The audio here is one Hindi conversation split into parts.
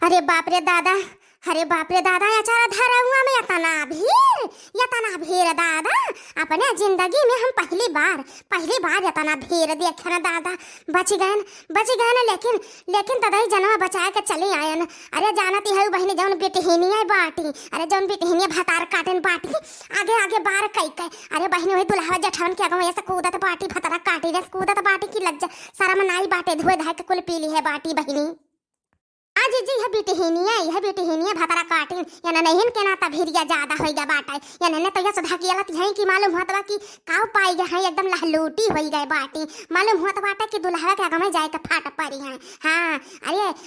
अरे बाप रे दादा, अरे बाप रे दादा, याचारा धरा हुआ में यतना भीड़ दादा। अपने जिंदगी में हम पहली बार यतना भीड़ देखे ना दादा। बच गए ना, लेकिन दादा जनवा बचा के चले आयन। अरे जानती है बहनी जौन बेटहिनिया बाटी, अरे जौन बेटहिनिया भतार काटन बाटी आगे बार कई अरे बहनी वही दुल्हा जठवन के अगवा ऐसा कूदत बाटी भतारा काटी रे कूदत बाटी की लज्जा सारा मनाई बाटे धोए धाय के कुल पीली है बाटी बहनी। आज जी यह बेटी हिनिया भतरा काटिन या नहीं के ना तभिरिया ज्यादा हो गया बाटा या नहीं तो यह सुधा की अलत है कि मालूम होता कि काव पाई गए हैं एकदम लहलूटी हो गए बाटी। मालूम होता बाटा कि दुल्हा के आगे जाए के फाट पड़ी है। हाँ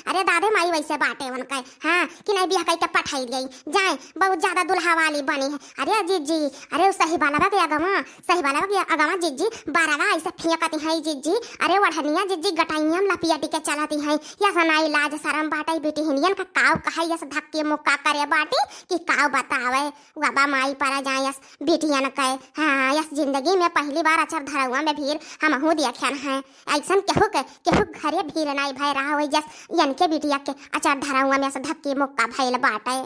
अरे दादे माई वैसे बाटे उनका। हाँ कि नहीं बिया कई के पठाई गई जाए बहुत ज्यादा दुल्हा वाली बनी है। अरे जीजी अरे सही बालवा के अगवा जीजी बारवा ऐसे फेंकती है जीजी। अरे वढ़निया जीजी गटाइया लपियाटी के चलाती है या सनाई लाज शरम बाटी बेटी हिनियन का काव कहे यस धक्के मुक्का करे बाटी कि काव बतावे बाबा माई परा जाए यस बेटियन कहे। हाँ यस जिंदगी में पहली बार अचर धरवा में भीड़ हम हूँ देखन है। ऐसा केहू घरे भीड़ नहीं भय रहा हो जस यन के बेटिया के अचर धरवा में धक्के मुक्का भइल बाटे।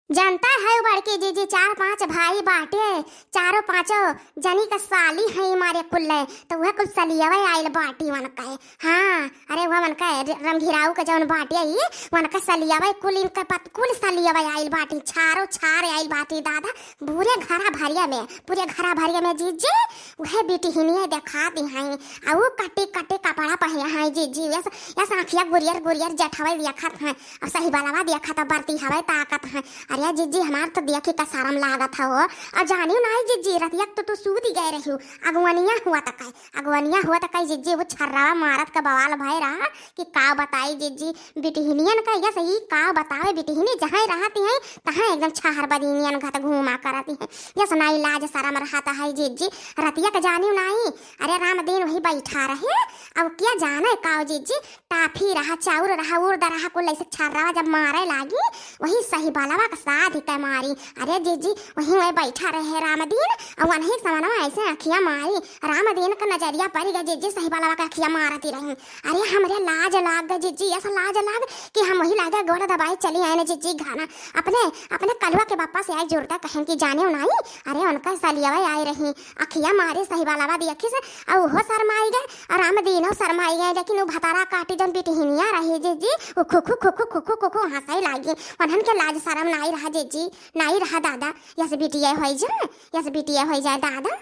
जानता है बड़के जीजी 4-5 भाई बाटे, चारों पांचों जनी का साली है हमारे कुल्ले तो वह कुल सलियावा आइल बाटी वन कहे। हाँ अरे वह मन का रंगीराऊ का जौन बाटी आई वन का सलियावा कुल इनका कुल सलियावा आइल बाटी छारो छार आइल बाटी दादा पूरे घरा भरिया में जीजी वह बेटी हिनिया दिखाती हैं और वो कटे कपड़ा पहना है जीजी यस आँखिया गुरियर जठवा देखत है और सही बालावा देखत बरती हवा ताकत है। अरे जीजी हमार तो देखे का सारम लागत है वो और जानियो नहीं जीजी रतिया तो सूत ही गए रही अगवनिया हुआ तक जीजी वो छर्रा मारत का बवाल भय रहा कि का बताई जीजी बिटहिनियन का या सही का बतावे बिटहिनी जहाँ रहती है तहाँ एकदम छहर बदीनियन घत घूमा करती है या सुनाई लाज शरम रहता है जीजी रतिया का जानियो नहीं। अरे राम दिन वही बैठा रहे अब क्या जाने का जीजी टाफी रहा चाउर रहा उर्द रहा कुल ऐसे छर्रा जब मारे लागी वही सही बालावा का साथ ही मारी। अरे जीजी वहीं वही बैठा रहे रामदीन और वहीं समानवा ऐसे अखियां मारी रामदीन का नजरिया पड़ गया जीजी सही बालावा का अखियां मारती रही। अरे हमरे लाज लाग गए जीजी ऐसा लाज लाग कि हम वही लागे गोड़ दबाई चली आए जीजी घाना अपने कलवा के बापा से आए जुड़ता कहें कि जाने नहीं। अरे उनका सलियावा आई रही अखियां मारी सही बालावा दी अखी से और वो शरमाई गए और रामदीन शरमाई गए लेकिन वो भतारा काटी जब बिटहिनिया रही जीजी वो खुखु हंसाई लागी उन्हन के लाज शरम नहीं रहा जीजी नहीं रहा दादा यस बिटिया हो जाए दादा।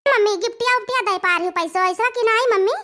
मम्मी गिफ्टिया उफ्टिया दे पा रही पैसा ऐसा कि नहीं मम्मी?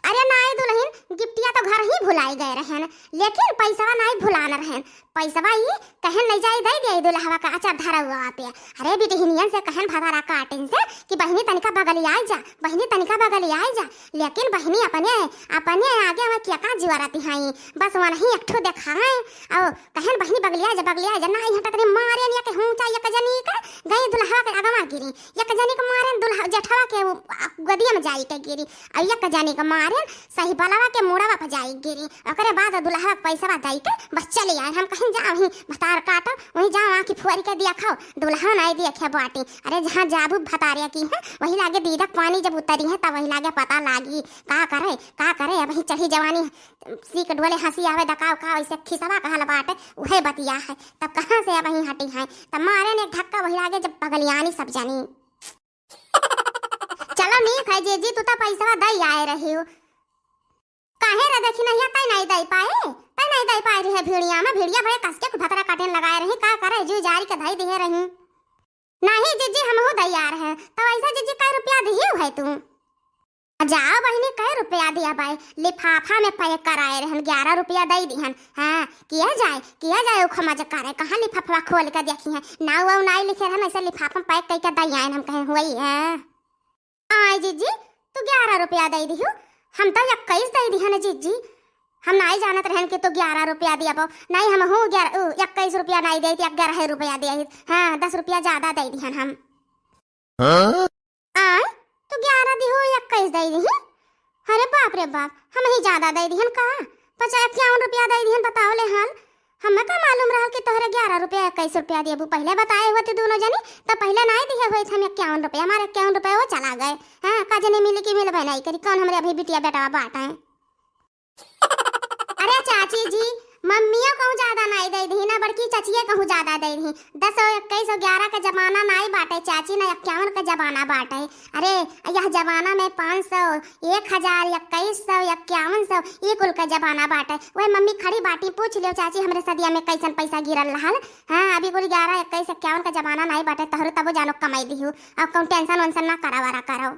अरे नहीं दुल्हन गिफ्टिया तो घर ही भुलाई गए रहन लेकिन पैसा नहीं भुलाना रहन पैसा ये कहन नहीं जाई दे दुल्हवा का अचार धरा हुआ पे। अरे बिटहिनियन से कहन भतारा काटिन से कि बहनी तनिका बगली आ जा लेकिन बहनी अपने आगे वह क्या का जीवराती हैं बस वह नहीं एकठो दिखाए और कहन बहनी बगली आ जा नहीं हटत रे मारे या के हूं चाहिए एक जनी का गई दुल्हवा के आगवा गिरी एक जनी के मारे दुल्हा जठवा के गदिया में जाई के गिरी और एक जनी के मारे सही बालावा के मोड़ावा पर जाई गिरी ओकरे बाद दुल्हा पैसा दई के बस चले आए हम कहीं जा वहीं भतार काटो वहीं जाओ आँखी फुआरी के दिया खाओ दुल्हा नहीं देखे बाटी। अरे जहाँ जाबू भतारिया की है वही लागे दीदक पानी जब उतरी है तब वही लागे पता लागी का करे अब वही चढ़ी जवानी सीख डोले हंसी आवे दकाव का ऐसे खिसवा कहल बाटे वही बतिया है तब कहाँ से अब वहीं हटी है तब मारे ने धक्का वही लागे जब बगलियानी सब जानी। चलो नीक है जीजी तू तो पैसा दई आए रही हो काहे रे देखी नहीं नहीं दे पाए रही है भेड़िया भरे कसके भतरा काटन लगाए रही का करे जो जारी के धाई दे रही नहीं जीजी हम हो तैयार है तो ऐसा जीजी कै रुपया दिए है तू जाओ बहनी कै रुपया दिया भाई लिफाफा में पैक कराए रहन 11 रुपया दे दिहन। हाँ किया जाए उखमा करे कहाँ लिफाफा खोल कर देखी है ना वो नहीं लिखे रहन ऐसे लिफाफा पैक करके दई आए हम कहे हुई है। आए जीजी तू 11 रुपया दे दियो हम तो 21 दे दिहन जीजी हम नहीं जानत रहन कि तो 11 रुपया दिया पाओ नहीं हम हूँ 21 रुपया नहीं दे 11 रुपया दे। हाँ 10 रुपया ज्यादा दे दिहन हम। आए तो 11 दी हो 21 दे दी। अरे बाप रे बाप हम ही ज्यादा दे दिहन का 51 रुपया दे दिहन बताओ ले हाल हमें का मालूम रहा कि तोहरे 11 रुपया 21 रुपया दिए पहले बताए हुए थे दोनों जनी तो पहले नहीं दिए हुए थे हम 51 रुपया हमारे 51 रुपया वो चला गए। हाँ का जने मिले कि मिल नहीं करी कौन हमारे अभी बिटिया बेटा बांटा है। अरे चाची जी, मम्मियों कहूँ ज्यादा नहीं दे दी ना, बड़की चचिए कहूँ ज्यादा दे दी। 10 21 11 का जमाना नहीं बाटे चाची, ना 51 का जमाना बाटे। अरे यह जमाना में 500 1000 2100 5100 ये कुल का जमाना बाटे। वह मम्मी खड़ी बाटी पूछ लियो चाची हमरे सदिया में कैसन पैसा गिरल रहल। हाँ अभी कुल 11 21 51 का जमाना नहीं बाटे, तहरू तबो जानो कमाई दिहु। अब कौन टेंशन वेंशन ना करावारा करो।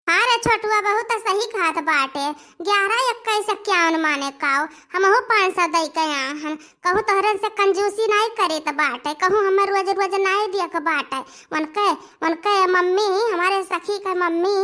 हाँ रे छोटुआ बहुत सही खात बाटे। 11 21 51 माने काओ हमहु 500 दई के आहन। कहूँ तोहरे से कंजूसी नहीं करे त बाटे, कहूँ हम रोज रोज नहीं दिया के बाटे। उनके मम्मी हमारे सखी के मम्मी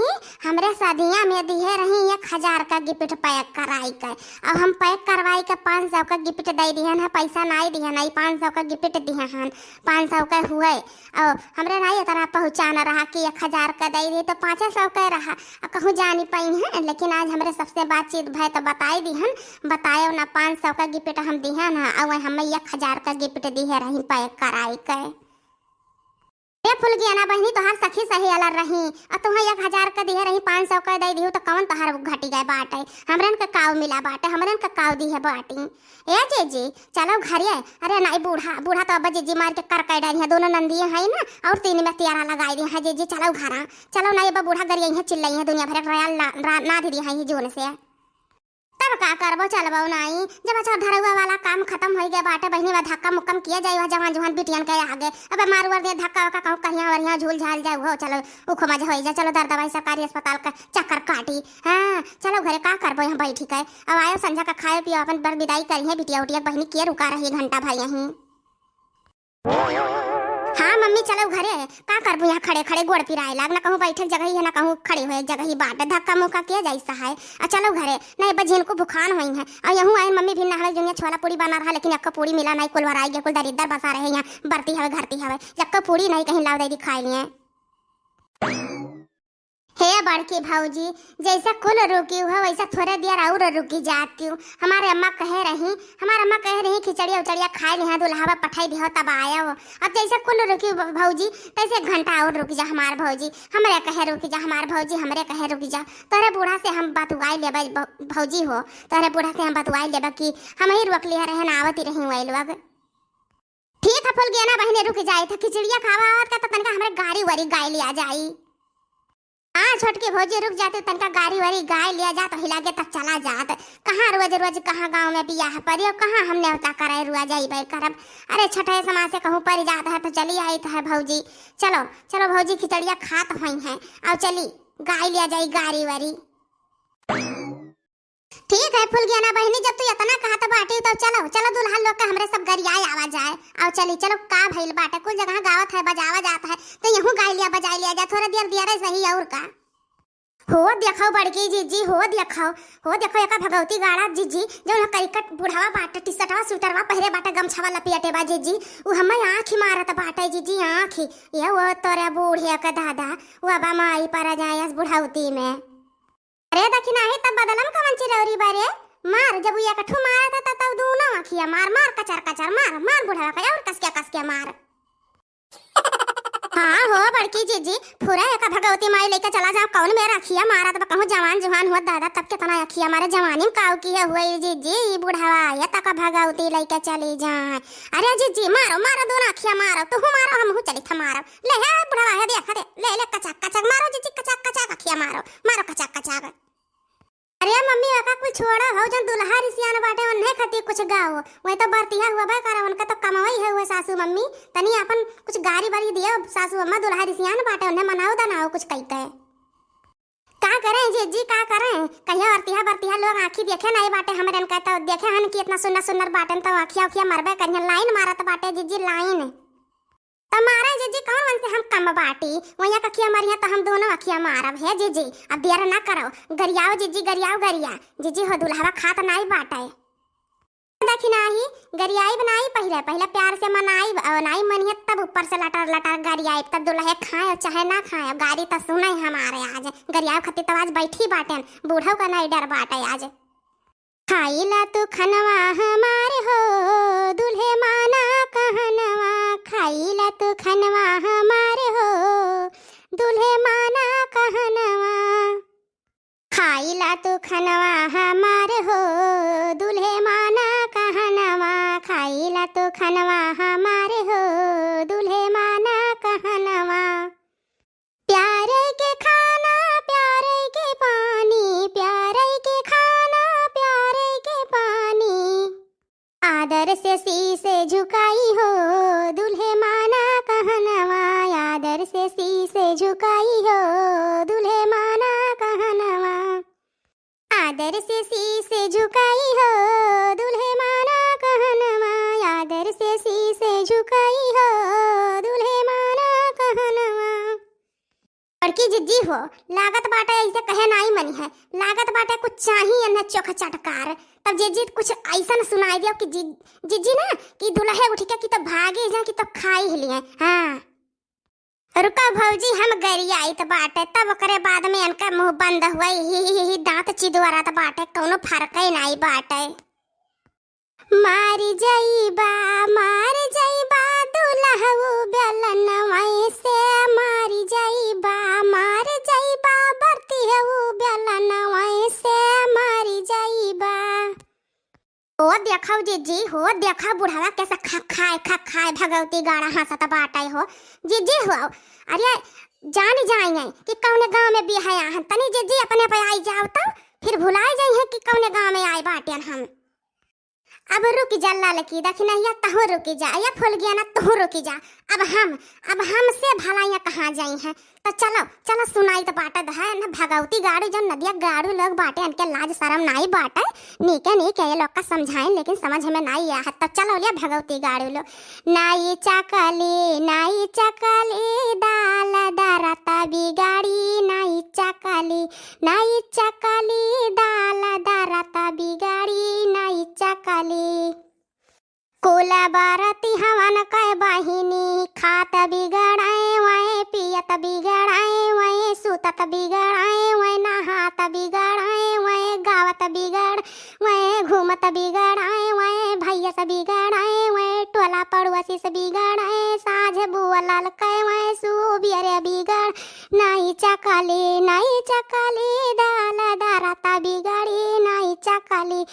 हमरे शादियाँ में दिए रही 1000 का गिफ्ट पैक कराई के। अब हम पैक करवाई के 500 का गिफ्ट दे दिहन है, पैसा नहीं दिहन नहीं, 500 का गिफ्ट दिहन 500 का हुए। और हमरे नहीं इतना पहुँचाना रहा कि 1000 का दे दी तो 500 का रहा। कहूँ जानी पाई है, लेकिन आज हमरे सबसे बातचीत भय तो बताई दिहन, बताए ना 500 का गिफ्ट हम दिहन है और हम 1000 का गिफ्ट दिए रही पैक कराई के। ए फुल गया ना बहनी तोहार सखी सही अलर रही और तुम्हें 1000 का दिए रही 500 का दे दिहु तो कौन तोहार घटी गए बाटे। हमरन का काव मिला बाटे, हमरन का काव दी है बाटी। ए जीजी चलो घरे। अरे नहीं बूढ़ा तो अब जीजी मार के कर डाली है, दोनों नंदिये है ना और 3 में तियारा लगाई दी है। जीजी चलो घरा चलो, नहीं अब बूढ़ा गरिया है चिल्लाई है दुनिया भर रयाल ना दी है जोन से। तब का करबो चलबो नहीं, जब अच्छा धरवा वाला काम खत्म हो गया बाटे बहनी वा धक्का मुक्कम किया जाए वह जवान जवान बिटियन के आगे। अब मारुवर दे धक्का का कहूं कहिया वरिया झूल झाल जाए हो। चलो उखो मजा हो जा, चलो दर्द दवाई सरकारी अस्पताल का चक्कर काटी। हां चलो घरे का करबो यहां बैठी के। अब आयो संझा का खाए पियो अपन बर विदाई करी है बिटिया उटिया बहनी के रुका रही घंटा भाई यहीं। हाँ मम्मी चलो घरे का करबू, यहाँ खड़े खड़े गोड़ पिराए लाग ना, कहूँ बैठक जगह ही है ना कहूँ खड़े हुए जगह ही बाट धक्का मुक्का किया जैसा है। चलो घरे नहीं बजिन को बुखार हुई है और यहूँ आए मम्मी भी नहा दुनिया छोला पूरी बना रहा, लेकिन एक पूरी मिला नहीं, कुल वराई गया कुल दरिद्र बसा रहे यहाँ बरती हवे घरती हवे एक पूरी नहीं कहीं लाव दे खाई लिए। हे बड़की भाऊजी जैसा कुल रुकी हो वैसा थोड़े देर और रुकी जाती हूँ। हमारे अम्मा कह रही खिचड़िया उचड़िया खाए लिहा दुल्हावा पठाई दिहो तब आया हो। अब जैसा कुल रुकी भाऊजी तैसे घंटा और रुक जा हमार भाऊजी, हमरे कहे रुक जा हमार भाऊजी, हमरे कहे रुक जा। तोहरे बूढ़ा से हम बतुआई लेबे भाऊजी हो, तोहरे बूढ़ा से हम बतुआई लेबे कि हम ही रोक लिया रहे ना आवती रही वही लोग। ठीक है फुल गया ना बहने रुक जाए था खिचड़िया खावा आवत का तो तनका हमरे गाड़ी वारी गाय लिया जाई। हाँ छोटकी भौजी रुक जाते तनका गाड़ी वारी गाय लिया जा तो हिला के तब चला जात। कहाँ रोज रोज कहाँ गांव में बियाह पड़ी और कहाँ हमने होता करे रुआ जाई भाई करब। अरे छठे समाज से कहूँ पड़ जाता है तो चली आई तो है भौजी। चलो चलो भौजी खिचड़िया खात हुई है और चली गाय लिया जाई गाड़ी वारी। ठीक है फुल गया ना बहनी जब तू इतना कहा तो बाटी तो चलो चलो दुल्हा लोग का हमरे सब गरियाए आवा जाए और चली चलो का भइल बाटे कुल जगह गावत है बजावा जाता है तो यहूँ गाय लिया बजाई लिया जा थोड़ा देर दिया रे सही और का हो देखो बड़की जीजी हो देखो एका भगवती गाड़ा जीजी जो करिकट बुढ़ावा बाटे टी-शर्टवा स्वेटरवा पहरे बाटे गमछावा लपेटे बा जीजी वो हमें आँख मारत बाटे जीजी आँख ये वो तोरे बूढ़िया का दादा वो बा माई पर जायस बुढ़ावती में। अरे दखिना है तब बदलम कवन चिरौरी बारे मार जब ये कठू मारा था तब दोनों आँखिया मार मार कचर मार बुढ़ावा का और कस के मार। हाँ हो बड़की जीजी पूरा एक भगवती माई लेकर चला जाओ कौन मेरा अखिया मारा तो कहूँ जवान जुहान हुआ दादा तब के तना अखिया मारे जवानी काव की है हुई जीजी बुढ़ावा ये तक भगवती लेकर चली जाए। अरे जीजी मारो दोनों अखिया मारो तू मारो हम चली था मारो ले है बुढ़ावा है देख ले कचक मारो जीजी कचक अखिया मारो कचक। अरे मम्मी का कुछ छोड़ा हो जन दुल्हा रिसियान बाटे उन्हें खती कुछ गाओ वही तो बरतिया हुआ बा करा उनका तो कमाई है हुआ सासू मम्मी तनी अपन कुछ गाड़ी बारी दियो सासू अम्मा दुल्हा रिसियान बाटे उन्हें मनाओ दनाओ कुछ कहते है का करें जीजी का करें कहियो बरतिया लोग आंखी देखे नहीं बाटे हमरे कहता देखे हन कि इतना सुंदर बाटन तो आँखिया मरबे कन्या लाइन मारत बाटे जीजी लाइन तुम्हारा जीजी कौन मन से हम कम बाटी वही अखिया मारिया तो हम दोनों अखिया मारब है जीजी। अब देर ना करो गरियाओ जीजी गरिया जीजी हो दुल्हावा खात नहीं बाटे देखी नाही गरियाई बनाई पहले प्यार से मनाई और नहीं मनिए तब ऊपर से लटर गरियाई तब दुल्हे खाए चाहे ना खाए गाड़ी तो सुने हमारे आज गरियाओ खती तो आज बैठी बाटे बूढ़ो का नहीं डर बाटे आज। खाइला तू खनवा हमारे हो दुल्हे माना कहनवा खाइला तू खनवा हमारे हो दुल्हे माना कहनवा खाइला तू खनवा हमारे हो दुल्हे कहनवा हमारे हो दूल्हे माना कहनवा। प्यारे के खाना प्यारे के पानी, प्यारे के खाना प्यारे के पानी, आदर से शीसे झुकाई हो दूल्हे माना कहनवा। आदर से शीसे झुकाई हो दूल्हे माना कहनवा। आदर से शीसे झुकाई हो दूल्हे माना कहनवा। आदर से शीसे झुकाई हो दूल्हे माना कहनवा। बड़की जिज्जी हो, लागत बाटे ऐसे कहे नाई मनी है, लागत बाटे कुछ चाहिए न चोखा चटकार। तब जिज्जी कुछ ऐसा सुनाई दियो कि जिज्जी ना कि दुल्हे उठ के कि तो भागे जा कि तो खाई ही लिए। हाँ रुका भौजी, हम गरिया आई तो बाटे, तब करे बाद में इनका मुंह बंद हुआ ही दांत चिदवारा तो बाटे, कोनो फर्क ही नहीं बाटे। मारी जाइबा दुल्हऊ बेलनवा से, मारी जाइबा बरती हऊ बेलनवा से, मारी जाइबा। ओ देखा जीजी हो, देखा बुढ़ावा कैसा खाए भगवती गाड़ा हंसत बाटे हो। जीजी हो अरे जान जाए कि कौने गांव में बिहाया हम, तनी जीजी अपने पे आई जाओ तो फिर भुलाए जाए कि कौने गांव में आए बाटे हम। अब रुक जा लड़की, देखना या तहु रुक जा, या फूल गया ना तहु रुक जा। अब हमसे भलाइया कहाँ जाई हैं, तो चलो सुनाई तो बाटे है ना भगवती गाड़ू जो नदिया गाड़ू लोग बाटे, इनके लाज शर्म नहीं बाटे। नीके ये लोग का समझाएं लेकिन समझ में नहीं आया। तो चलो लिया भगवती गाड़ू लो। नाई चकली दाल दरता बिगाड़ी, नाई चकली दाल दरता बिगाड़ी, नाई चकली। कोला बारती हवन कह बाहिनी, खात बिगड़ाए वह पियत बिगड़ाए वह सुतत बिगड़ाए वह नहात बिगड़ाए वह गावत बिगड़ वह घूमत बिगड़ाए वह भैया से बिगड़ाए वह टोला पड़ोसी से बिगड़ाए, साझ बुआ लाल कह वह सुबियरे बिगड़। नाई चकली दाल दरता बिगड़ी, नाई चकली।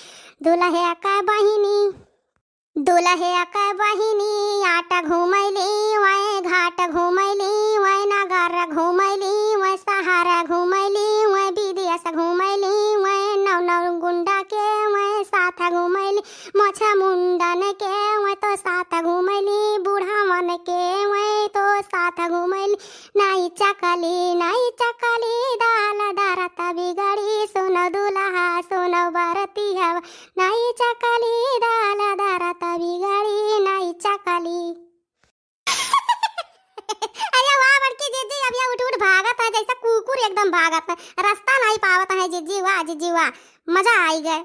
दुल्हे का बहिनी आटा घुमैली वह घाट घुमैली वह नगर घुमैली वह सहारा घुमैली वह विदेश घुमैली वह नौ गुंडा के वह साथ घुमैली, मोछा मुंडन के वह तो साथ घुमैली, बूढ़ा मन के वह तो साथ घुमैली। नाई चकली दाल दरता बिगड़ी, सुनो दुल्हा सुनो बरती हवा। नाई चकली दाल दरता बिगड़ी, नाई चकली। अरे वाह बड़की जीजी, अब ये उठ भागत है जैसे कुकुर एकदम भागत है, रास्ता नहीं पावत है जीजी। वाह जीजी वाह, मजा आई गए।